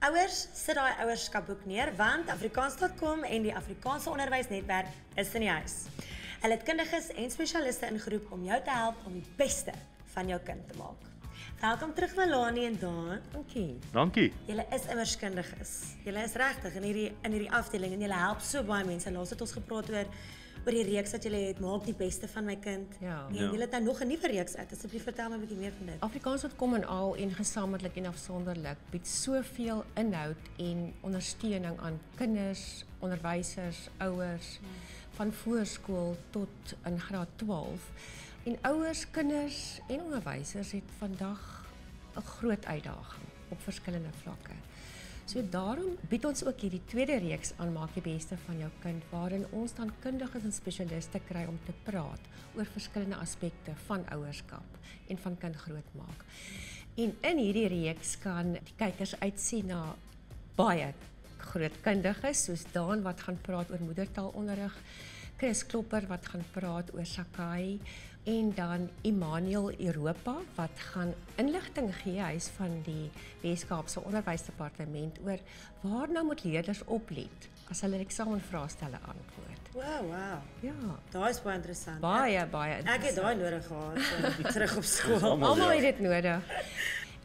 Ouers, sit daai ouerskapboek neer, want Afrikaans.com en die Afrikaanse Onderwysnetwerk is in die huis. Hulle het kundiges en spesialiste ingeroep om jou te help om die beste van jou kind te maak. Welkom terug Melanie en Daan. Dankie. Dankie. Julle is immers kundiges. Julle is regtig in hierdie afdeling en julle help so baie mense. Laas het ons gepraat oor die reeks wat julle het, maak die beste van my kind. Ja. En julle het nou nog 'n nuwe reeks uit. Asseblief vertel my 'n bietjie meer van dit. Afrikaans.com en al en gesamentlik en afsonderlik bied soveel inhoud en ondersteuning aan kinders, onderwysers, ouers van voorskool tot in graad 12. En ouers, kinders en onderwysers het vandag 'n groot uitdaging op verskillende vlakke. So daarom bied ons ook hierdie tweede reeks aan Maak die Beste van jou kind, waarin ons dan kundiges en spesialiste kry om te praat oor verskillende aspekte van ouerskap en van kind grootmaak. En in hierdie reeks kan die kykers uitsien na baie groot kundiges, soos Daan wat gaan praat oor moedertaalonderrig, Chris Klopper wat gaan praat oor Sakai en dan Immanuel Europa wat gaan inligting gee, hy is van die Weskaapse Onderwysdepartement oor waarna moet leerders oplet as hulle eksamenvraestelle antwoord. Wow. Ja, Daai is baie interessant. baie Ek het daai nodig gehad terug op skool. Almal het dit nodig.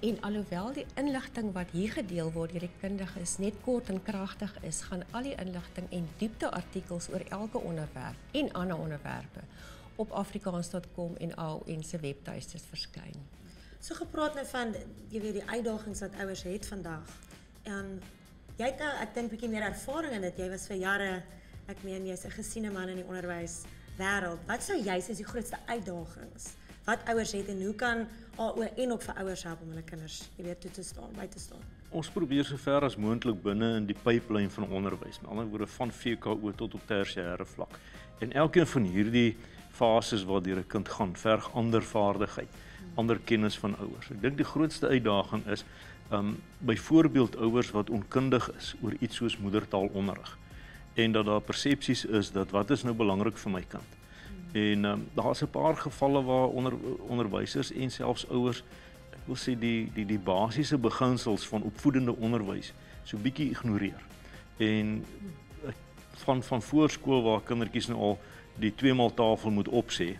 En alhoewel die inligting wat hier gedeel word deur die kundiges net kort en kragtig is, gaan al die inligting en diepteartikels oor elke onderwerp en ander onderwerpe op Afrikaans.com en al en se webtuistes verskyn. So gepraat nou van jy weet die uitdagings wat ouers het vandag. Jy het nou ek dink bietjie meer ervaring in dit. Jy was vir jare, ek meen jy's 'n gesiene man in die onderwyswêreld. Wat sou jy sê is die grootste uitdagings wat ouers het en hoe kan AO en ook vir ouers help om hulle kinders, jy weet, toe te staan, by te staan? Ons probeer so ver as moontlik binne in die pyplyn van onderwys, met ander woorde van VKO tot op tersiêre vlak. En elkeen van hierdie fases waardeur 'n kind gaan, verg ander vaardigheid, ander kennis van ouers. Ek dink die grootste uitdaging is byvoorbeeld ouers wat onkundig is oor iets soos moedertaalonderrig en dat daar persepsies is dat wat is nou belangrik vir my kind. En daar's 'n paar gevalle waar onderwysers en selfs ouers, ek wil sê die basiese beginsels van opvoedende onderwys so bietjie ignoreer. En van voorskool waar kindertjies nou al die 2x tafel moet opsê,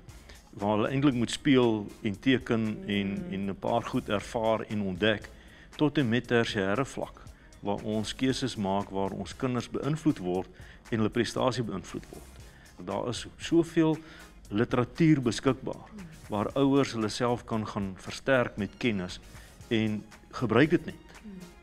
waar hulle eintlik moet speel en teken en 'n paar goed ervaar en ontdek, tot en met tersiêre vlak, waar ons keuses maak waar ons kinders beïnvloed word en hulle prestasie beïnvloed word. Daar is soveel literatuur beskikbaar waar ouers hulle self kan gaan versterk met kennis en gebruik dit net.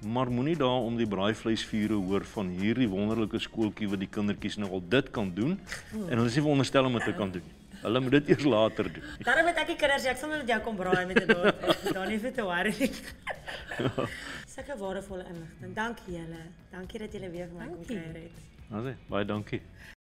Maar moenie daar om die braaivleisvure hoor van hierdie wonderlike skooltjie wat die kindertjies nou al dit kan doen en hulle is nie veronderstel om dit te kan doen. Hulle moet dit eers later doen. Daarom het ek die kinders, ek sal met jou kom braai met 'n dorp. Daar nie vir te worry nie. Sulke waardevolle inligting. Dankie julle. Dankie dat julle weer vir my kom kuier het. Baie dankie.